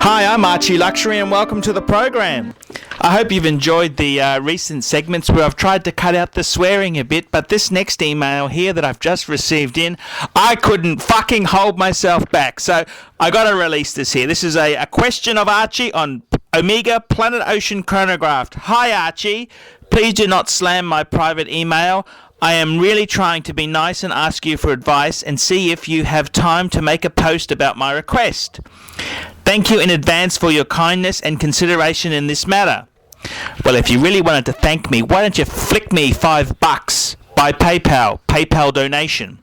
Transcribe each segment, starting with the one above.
Hi, I'm Archie Luxury and welcome to the program. I hope you've enjoyed the recent segments where I've tried to cut out the swearing a bit, but this next email here that I've just received in, I couldn't fucking hold myself back, so I gotta release this here. This is a question of Archie on Omega Planet Ocean Chronograph. Hi Archie, please do not slam my private email. I am really trying to be nice and ask you for advice and see if you have time to make a post about my request. Thank you in advance for your kindness and consideration in this matter. Well, if you really wanted to thank me, why don't you flick me $5 by PayPal donation.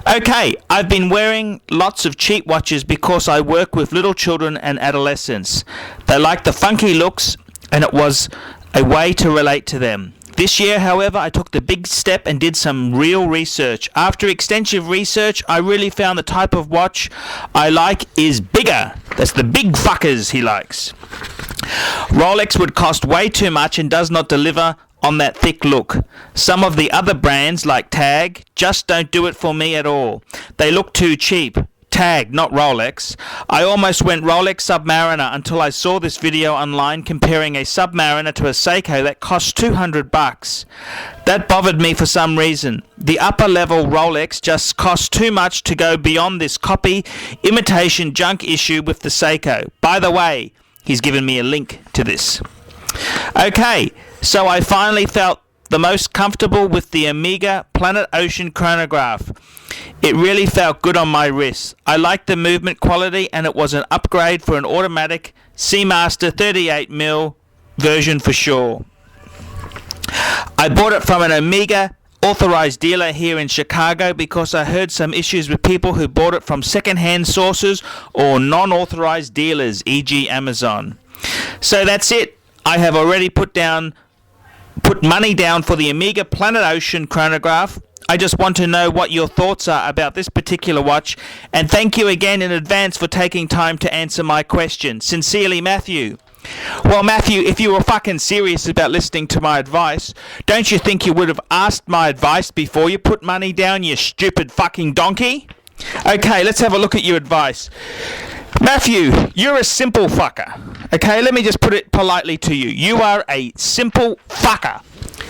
Okay, I've been wearing lots of cheap watches because I work with little children and adolescents. They like the funky looks and it was a way to relate to them. This year, however, I took the big step and did some real research. After extensive research, I really found the type of watch I like is bigger. That's the big fuckers he likes. Rolex would cost way too much and does not deliver on that thick look. Some of the other brands like Tag just don't do it for me at all. They look too cheap. Tag, not Rolex. I almost went Rolex Submariner until I saw this video online comparing a Submariner to a Seiko that cost $200. That bothered me for some reason. The upper level Rolex just costs too much to go beyond this copy, imitation junk issue with the Seiko. By the way, he's given me a link to this. Okay, so I finally felt the most comfortable with the Omega Planet Ocean Chronograph. It really felt good on my wrist. I liked the movement quality and it was an upgrade for an automatic Seamaster 38mm version for sure. I bought it from an Omega authorized dealer here in Chicago because I heard some issues with people who bought it from second-hand sources or non-authorized dealers, e.g. Amazon. So that's it. I have already put money down for the Omega Planet Ocean Chronograph. I just want to know what your thoughts are about this particular watch, and thank you again in advance for taking time to answer my question. Sincerely, Matthew. Well, Matthew, if you were fucking serious about listening to my advice, don't you think you would have asked my advice before you put money down, you stupid fucking donkey? Okay, let's have a look at your advice. Matthew, you're a simple fucker. Okay, let me just put it politely to you. You are a simple fucker.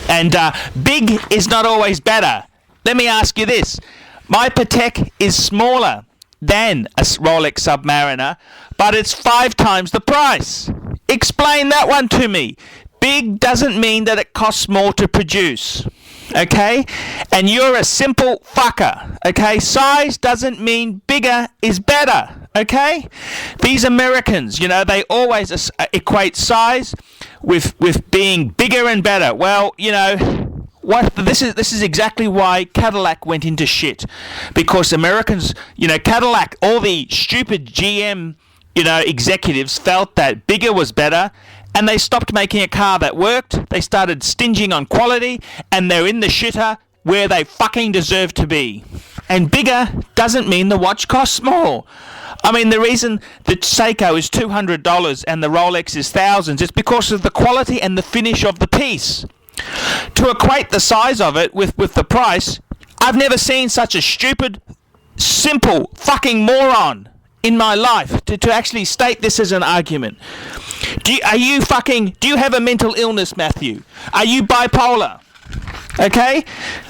And big is not always better. Let me ask you this. My Patek is smaller than a Rolex Submariner, but it's 5 times the price. Explain that one to me. Big doesn't mean that it costs more to produce. Okay? And you're a simple fucker. Okay? Size doesn't mean bigger is better. Okay? These Americans, they always equate size with being bigger and better. Well, this is exactly why Cadillac went into shit. Because Americans, Cadillac, all the stupid GM, executives felt that bigger was better, and they stopped making a car that worked. They started stinging on quality, and they're in the shitter where they fucking deserve to be. And bigger doesn't mean the watch costs more. I mean, the reason the Seiko is $200 and the Rolex is thousands is because of the quality and the finish of the piece. To equate the size of it with the price, I've never seen such a stupid, simple fucking moron in my life to actually state this as an argument. Do you have a mental illness, Matthew? Are you bipolar? Okay?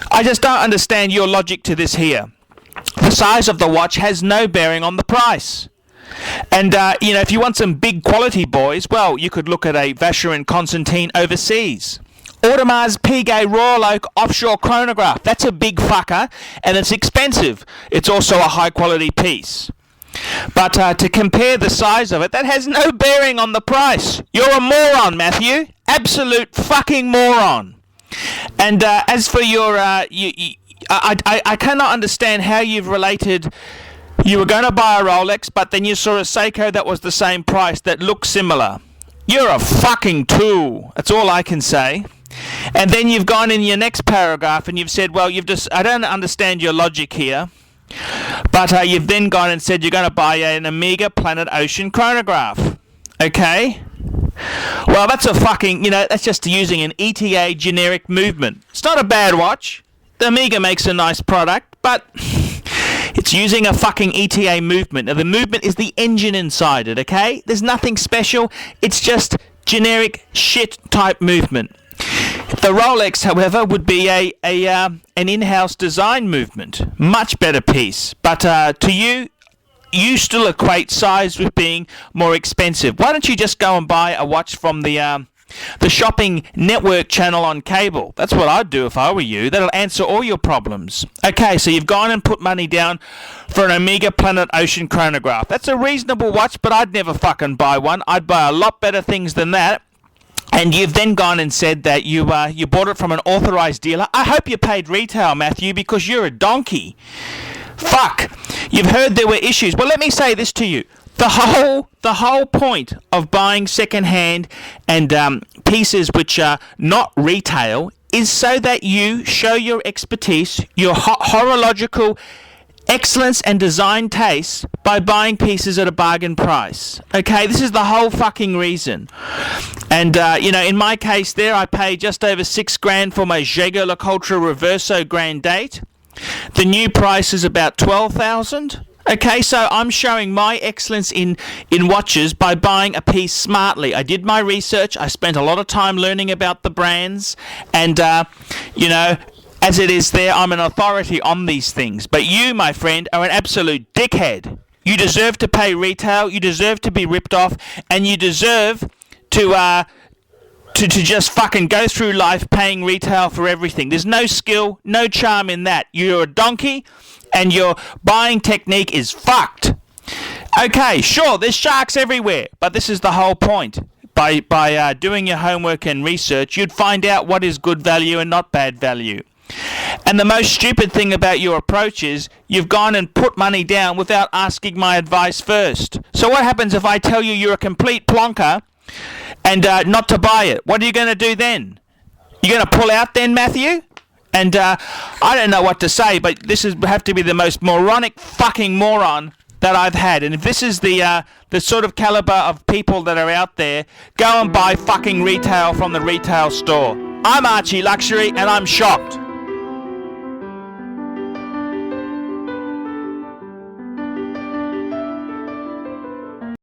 I just don't understand your logic to this here. The size of the watch has no bearing on the price. And, if you want some big quality boys, well, you could look at a Vacheron Constantin overseas. Audemars Piguet Royal Oak offshore chronograph. That's a big fucker, and it's expensive. It's also a high quality piece. But to compare the size of it, that has no bearing on the price. You're a moron, Matthew. Absolute fucking moron. And as for your... I cannot understand how you've related... You were going to buy a Rolex, but then you saw a Seiko that was the same price, that looked similar. You're a fucking tool. That's all I can say. And then you've gone in your next paragraph and you've said, well, I don't understand your logic here. But you've then gone and said you're going to buy an Omega Planet Ocean Chronograph. Okay? Well, that's a fucking, that's just using an ETA generic movement. It's not a bad watch. The Omega makes a nice product, but It's using a fucking ETA movement. Now, the movement is the engine inside it, okay? There's nothing special. It's just generic shit type movement. The Rolex, however, would be an in-house design movement. Much better piece. But to you still equate size with being more expensive. Why don't you just go and buy a watch from the shopping network channel on cable? That's what I'd do if I were you. That'll answer all your problems. Okay, so you've gone and put money down for an Omega Planet Ocean chronograph. That's a reasonable watch, but I'd never fucking buy one. I'd buy a lot better things than that. And you've then gone and said that you bought it from an authorized dealer. I hope you paid retail, Matthew, because you're a donkey. Fuck. You've heard there were issues. Well, let me say this to you. The whole point of buying second-hand and pieces which are not retail is so that you show your expertise, your horological excellence and design taste by buying pieces at a bargain price. Okay, this is the whole fucking reason. And, in my case there, I paid just over $6,000 for my Jaeger LeCoultre Reverso Grand Date. The new price is about $12,000. Okay, so I'm showing my excellence in watches by buying a piece smartly. I did my research. I spent a lot of time learning about the brands. And, as it is there, I'm an authority on these things. But you, my friend, are an absolute dickhead. You deserve to pay retail. You deserve to be ripped off. And you deserve to just fucking go through life paying retail for everything. There's no skill, no charm in that. You're a donkey, and your buying technique is fucked. Okay, sure, there's sharks everywhere, but this is the whole point. By doing your homework and research, you'd find out what is good value and not bad value. And the most stupid thing about your approach is you've gone and put money down without asking my advice first. So what happens if I tell you you're a complete plonker and not to buy it? What are you going to do then? You're going to pull out then, Matthew? And I don't know what to say, but this have to be the most moronic fucking moron that I've had. And if this is the sort of caliber of people that are out there, go and buy fucking retail from the retail store. I'm Archie Luxury, and I'm shocked.